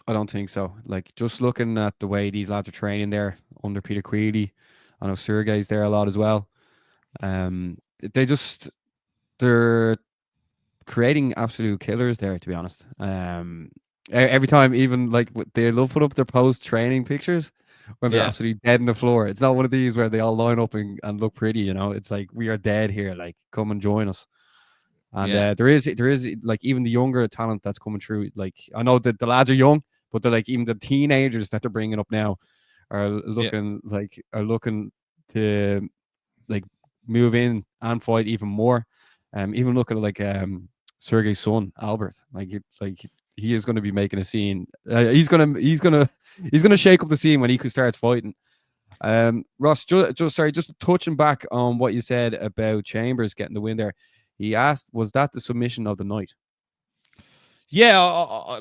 I don't think so. Like, just looking at the way these lads are training there under Peter Creedy, I know Sergey's there a lot as well. They're creating absolute killers there, to be honest. Every time, even like they love put up their post training pictures when they're absolutely dead in the floor. It's not one of these where they all line up and look pretty, you know. It's like, we are dead here, like, come and join us. And there is like even the younger talent that's coming through. Like, I know that the lads are young, but they're like, even the teenagers that they're bringing up now are looking to like move in and fight even more. Even looking at like Sergey's son Albert, he is going to be making a scene. He's gonna shake up the scene when he starts fighting. Ross, just touching back on what you said about Chambers getting the win there. He asked, was that the submission of the night? Yeah,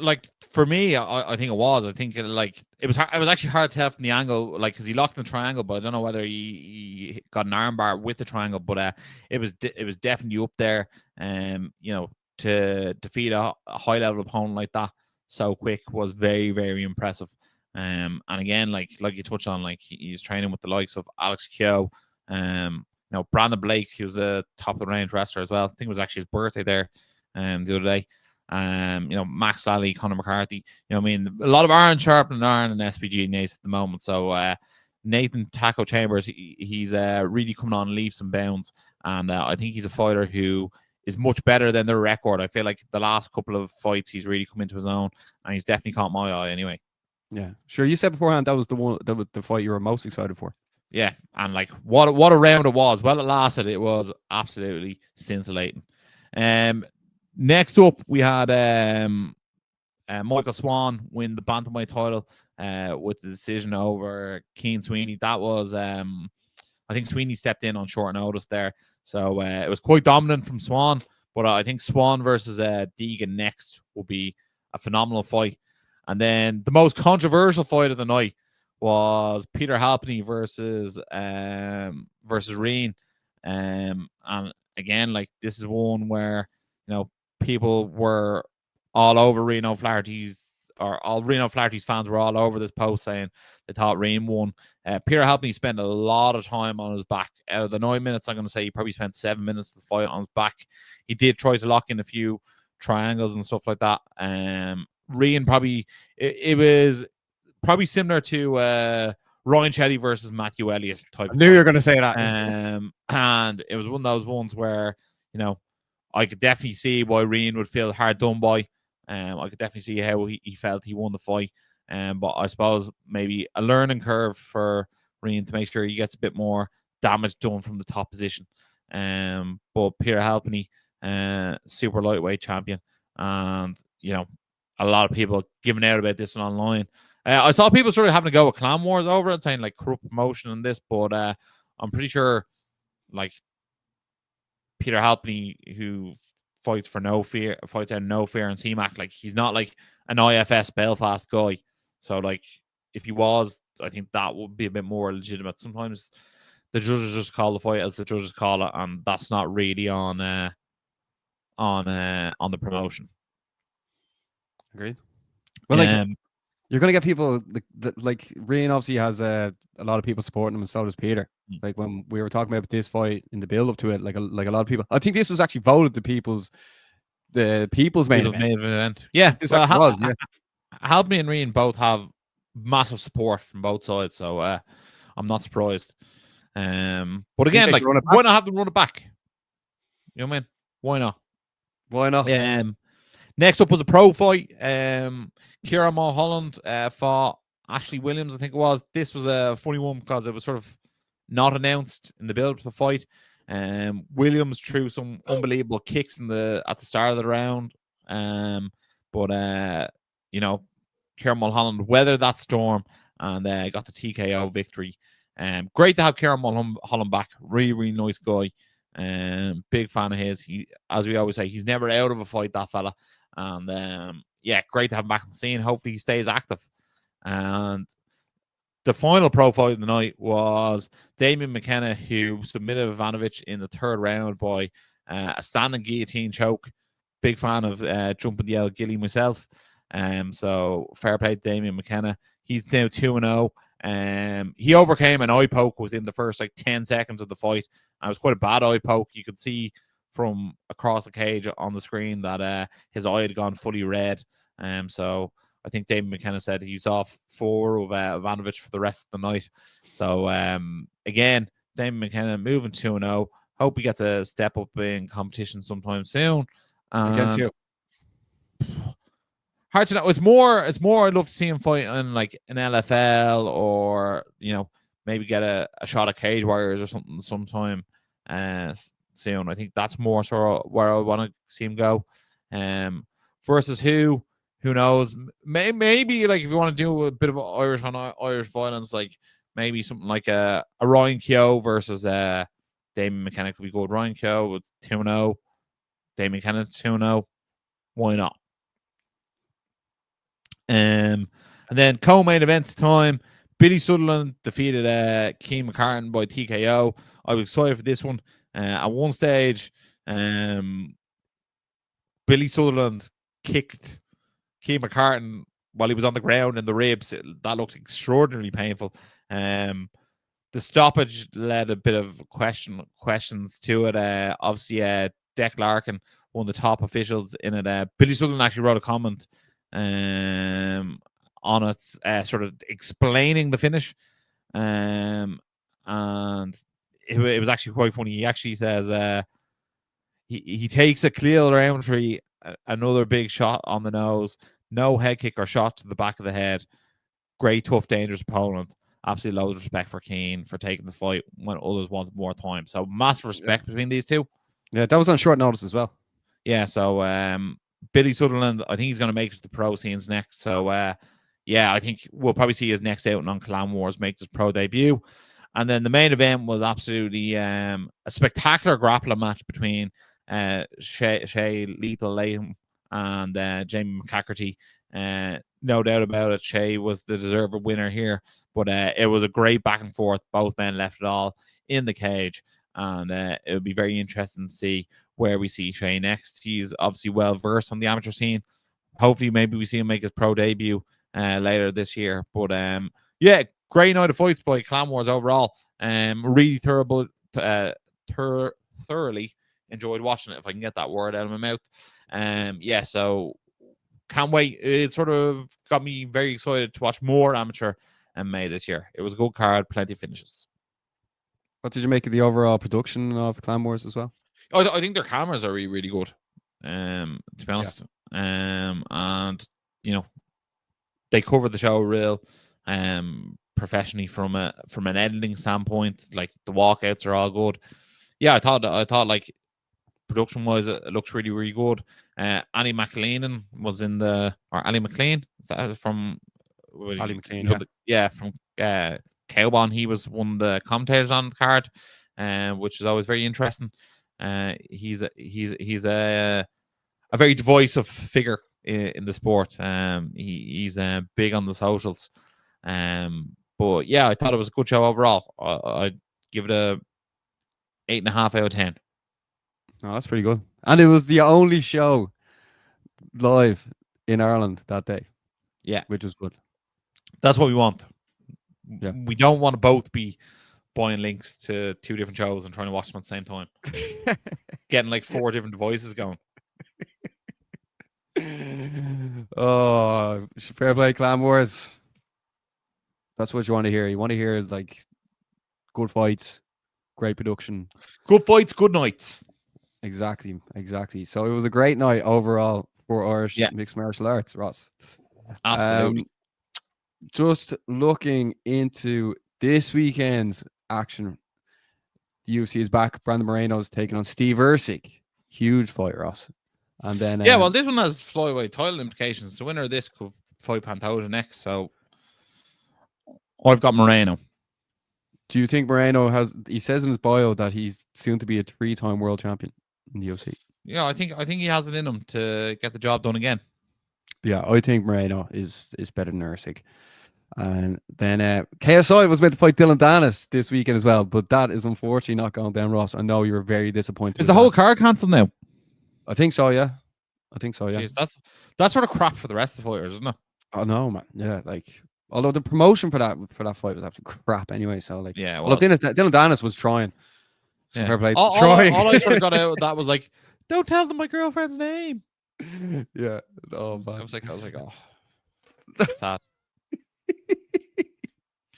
like for me, I think it was. I think it was actually hard to tell from the angle, like because he locked in the triangle, but I don't know whether he got an armbar with the triangle. But it was definitely up there. To defeat a high level opponent like that so quick was very, very impressive. And again, like you touched on, like he's training with the likes of Alex Keogh, Brandon Blake, he was a top of the range wrestler as well. I think it was actually his birthday there, the other day. Max Lally, Conor McCarthy. A lot of iron sharpening iron in SPG Nathan at the moment. So Nathan Taco Chambers, he's really coming on leaps and bounds, and I think he's a fighter who is much better than their record. I feel like the last couple of fights he's really come into his own, and he's definitely caught my eye anyway. Yeah, sure. You said beforehand that was the fight you were most excited for. Yeah, and like what a round it was. Well, it lasted. It was absolutely scintillating. Next up, we had Michael Swan win the bantamweight title with the decision over Keane Sweeney. That was, I think Sweeney stepped in on short notice there. So it was quite dominant from Swan. But I think Swan versus Deegan next will be a phenomenal fight. And then the most controversial fight of the night was Peter Halpenny versus Reen. And again, like this is one where, people were all over Reno Flaherty's, or all Reno Flaherty's fans were all over this post saying they thought Reen won. Peter Halpenny spent a lot of time on his back. Out of the 9 minutes, I'm going to say he probably spent 7 minutes of the fight on his back. He did try to lock in a few triangles and stuff like that. Reen probably, it was probably similar to Ryan Chetty versus Matthew Elliott type. I knew you were going to say that. And it was one of those ones where, I could definitely see why Reen would feel hard done by. I could definitely see how he felt he won the fight. But I suppose maybe a learning curve for Reen to make sure he gets a bit more damage done from the top position. But Peter Halpenny, super lightweight champion. And, a lot of people giving out about this one online. I saw people sort of having to go with Clan Wars over it, saying like corrupt promotion and this, but I'm pretty sure like Peter Halpenny, who fights out no fear in CMAC, like he's not like an IFS Belfast guy. So like if he was, I think that would be a bit more legitimate. Sometimes the judges just call the fight as the judges call it, and that's not really on the promotion. Agreed. Well, you're going to get people like Reen obviously has a lot of people supporting him, and so does Peter. Like when we were talking about this fight in the build up to it, like a lot of people, I think this was actually voted the people's main event. Yeah, this was. Yeah, Halpenny and Reen both have massive support from both sides, so I'm not surprised. But again, like why not have them run it back? You know what I mean? Why not? Why not? Next up was a pro fight. Kieran Mulholland fought Ashley Williams, I think it was. This was a funny one because it was sort of not announced in the build to the fight. Williams threw some unbelievable kicks at the start of the round. But Kieran Mulholland weathered that storm and got the TKO victory. Great to have Kieran Mulholland back. Really, really nice guy. Big fan of his. He, as we always say, he's never out of a fight, that fella. And great to have him back on the scene. Hopefully he stays active. And the final pro fight of the night was Damien McKenna, who submitted Ivanovic in the third round by a standing guillotine choke. Big fan of jumping the old gilly myself. So fair play to Damien McKenna. He's now 2-0. He overcame an eye poke within the first 10 seconds of the fight. And it was quite a bad eye poke. You could see from across the cage on the screen that his eye had gone fully red. So I think Damien McKenna said he's off 4 of Ivanovic for the rest of the night. So again, Damien McKenna moving 2-0. Hope he gets a step up in competition sometime soon. Against you. hard to know. It's more. I'd love to see him fight in like an LFL or maybe get a shot at Cage Warriors or something sometime soon. I think that's more sort of where I want to see him go. Versus who knows? Maybe like if you want to do a bit of Irish violence, like maybe something like a Ryan Keogh versus Damien McKenna could be good. Ryan Keogh with 2-0, Damien McKenna 2-0. Why not? And then co-main event time, Billy Sutherland defeated Keane McCartan by TKO. I was excited for this one. At one stage, Billy Sutherland kicked Keane McCartan while he was on the ground in the ribs. That looked extraordinarily painful. The stoppage led a bit of questions to it. Obviously, Dec Larkin, one of the top officials in it. Billy Sutherland actually wrote a comment on it, sort of explaining the finish. And it was actually quite funny. He actually says he takes a Caolan Roundtree, another big shot on the nose, no head kick or shot to the back of the head. Great, tough, dangerous opponent. Absolutely loads of respect for Keane for taking the fight when others wanted more time. So massive respect between these two. Yeah, that was on short notice as well. Yeah, so Billy Sutherland, I think he's going to make it to the pro scenes next. So yeah, I think we'll probably see his next outing on Clan Wars make his pro debut. And then the main event was absolutely a spectacular grappling match between Shay Lethal Latham and Jamie McCafferty. No doubt about it, Shay was the deserved winner here. But it was a great back and forth. Both men left it all in the cage. And it would be very interesting to see where we see Shay next. He's obviously well versed on the amateur scene. Hopefully, maybe we see him make his pro debut later this year. But yeah, great night of fights by Clan Wars overall. Really thoroughly enjoyed watching it, if I can get that word out of my mouth. Yeah, so can't wait. It sort of got me very excited to watch more amateur MMA this year. It was a good card, plenty of finishes. What did you make of the overall production of Clan Wars as well? I think their cameras are really, really good. To be honest, and they cover the show real professionally from an editing standpoint. Like the walkouts are all good. Yeah, I thought like production wise it looks really, really good. Annie McLean was in Ali McLean. Is that from Ali McLean? From Cowbon. He was one of the commentators on the card, which is always very interesting. He's a very divisive figure in the sport. He's big on the socials. But yeah, I thought it was a good show overall. I'd give it a 8.5 out of 10. Oh, that's pretty good. And it was the only show live in Ireland that day. Yeah, which was good. That's what we want. Yeah, we don't want to both be buying links to 2 different shows and trying to watch them at the same time. Getting like 4 different devices going. Oh, fair play, Clan Wars. That's what you want to hear. You want to hear like good fights, great production. Good fights, good nights. Exactly. So it was a great night overall for Irish mixed martial arts, Ross. Absolutely. Just looking into this weekend's action, the UFC is back. Brandon Moreno's taking on Steve Erceg. Huge fight, Ross. And then well, this one has flyweight title implications. The winner of this could fight Pantoja next. So I've got Moreno. Do you think Moreno has? He says in his bio that he's soon to be a 3-time world champion in the UFC. Yeah, I think he has it in him to get the job done again. Yeah, I think Moreno is better than Erceg. And then KSI was meant to fight Dylan Dennis this weekend as well, but that is unfortunately not going down, Ross. I know you were very disappointed. Is the whole card cancelled now? I think so, yeah. Jeez, that's sort of crap for the rest of the fighters, isn't it? Oh no, man. Yeah, like although the promotion for that fight was absolutely crap anyway. So like, yeah. Well, Dylan Dennis was trying. Yeah. Fair play. All I sort of got out of that was like, don't tell them my girlfriend's name. Yeah. Oh man. I was like, oh, that's sad.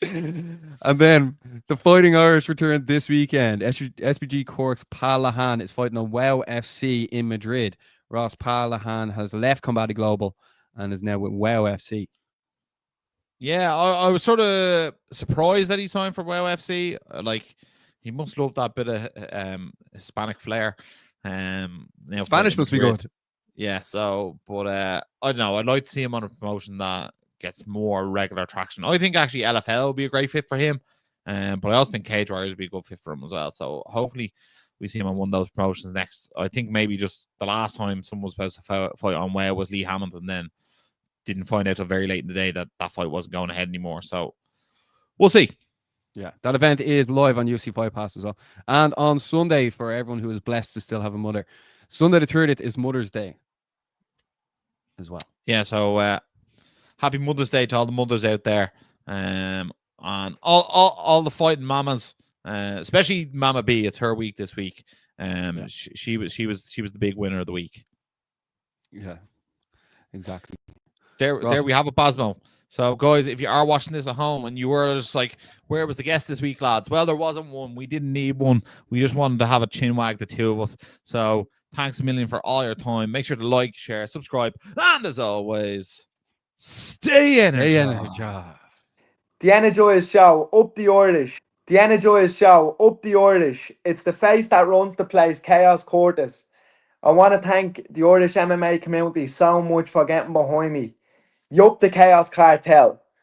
And then the Fighting Irish returned this weekend. SBG Cork's Pal Lahan is fighting on WOW FC in Madrid. Ross, Pal Lahan has left Combati Global and is now with WoW FC. Yeah, I was sort of surprised that he signed for WoW FC. Like, he must love that bit of Hispanic flair. Spanish must be good. Yeah, so, but I don't know. I'd like to see him on a promotion that gets more regular traction. I think actually LFL would be a great fit for him, but I also think Cage Warriors would be a good fit for him as well. So hopefully we see him on one of those promotions next. I think maybe just the last time someone was supposed to fight on WoW was Lee Hamilton, then didn't find out till very late in the day that fight wasn't going ahead anymore. So we'll see. Yeah, that event is live on UFC Fight Pass as well. And on Sunday, for everyone who is blessed to still have a mother, Sunday the 30th is Mother's Day as well. Yeah, so happy Mother's Day to all the mothers out there, and all the fighting mamas, especially Mama B. It's her week this week. She was the big winner of the week. Yeah, exactly. There we have it, Basmo. So, guys, if you are watching this at home and you were just like, where was the guest this week, lads? Well, there wasn't one. We didn't need one. We just wanted to have a chin wag, the two of us. So, thanks a million for all your time. Make sure to like, share, subscribe, and as always, stay energized. The Energized Show, up the Irish. The Energized Show, up the Irish. It's the face that runs the place, Chaos Curtis. I want to thank the Irish MMA community so much for getting behind me. Yup, the Chaos Cartel.